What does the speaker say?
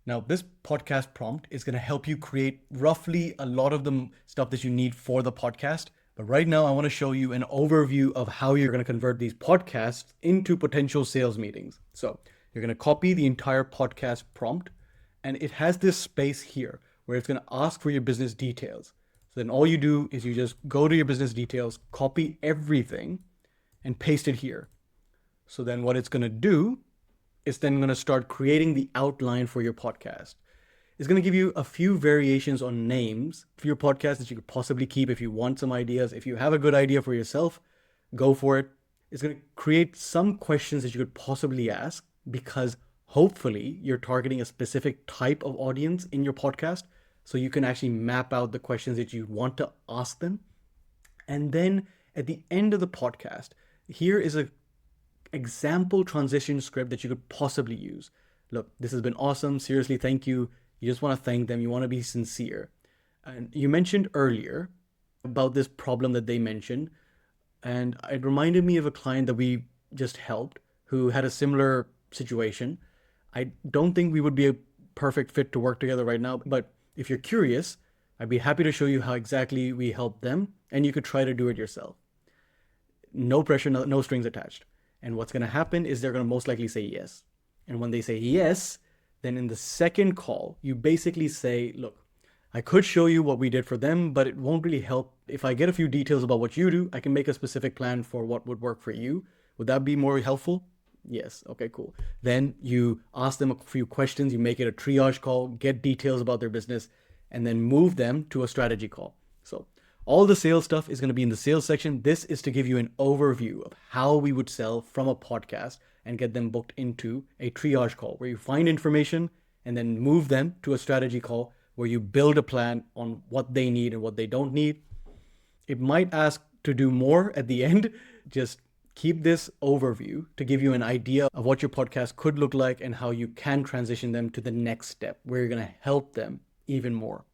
Now, this podcast prompt is going to help you create roughly a lot of the stuff that you need for the podcast. But right now, I want to show you an overview of how you're going to convert these podcasts into potential sales meetings. So you're going to copy the entire podcast prompt, and it has this space here where it's going to ask for your business details. So then all you do is you just go to your business details, copy everything, and paste it here. So then what it's going to do is then going to start creating the outline for your podcast. It's going to give you a few variations on names for your podcast that you could possibly keep if you want some ideas. If you have a good idea for yourself, go for it. It's going to create some questions that you could possibly ask because hopefully you're targeting a specific type of audience in your podcast. So you can actually map out the questions that you want to ask them. And then at the end of the podcast, here is a example transition script that you could possibly use. Look, this has been awesome. Seriously, thank you. You just want to thank them. You want to be sincere. And you mentioned earlier about this problem that they mentioned. And it reminded me of a client that we just helped who had a similar situation. I don't think we would be a perfect fit to work together right now, but if you're curious, I'd be happy to show you how exactly we helped them, and you could try to do it yourself. No pressure, no strings attached. And what's going to happen is they're going to most likely say yes. And when they say yes, then in the second call, you basically say, look, I could show you what we did for them, but it won't really help. If I get a few details about what you do, I can make a specific plan for what would work for you. Would that be more helpful? Yes. Okay, cool. Then you ask them a few questions, you make it a triage call, get details about their business, and then move them to a strategy call. So all the sales stuff is going to be in the sales section. This is to give you an overview of how we would sell from a podcast and get them booked into a triage call where you find information and then move them to a strategy call where you build a plan on what they need and what they don't need. It might ask to do more at the end. Just keep this overview to give you an idea of what your podcast could look like and how you can transition them to the next step where you're going to help them even more.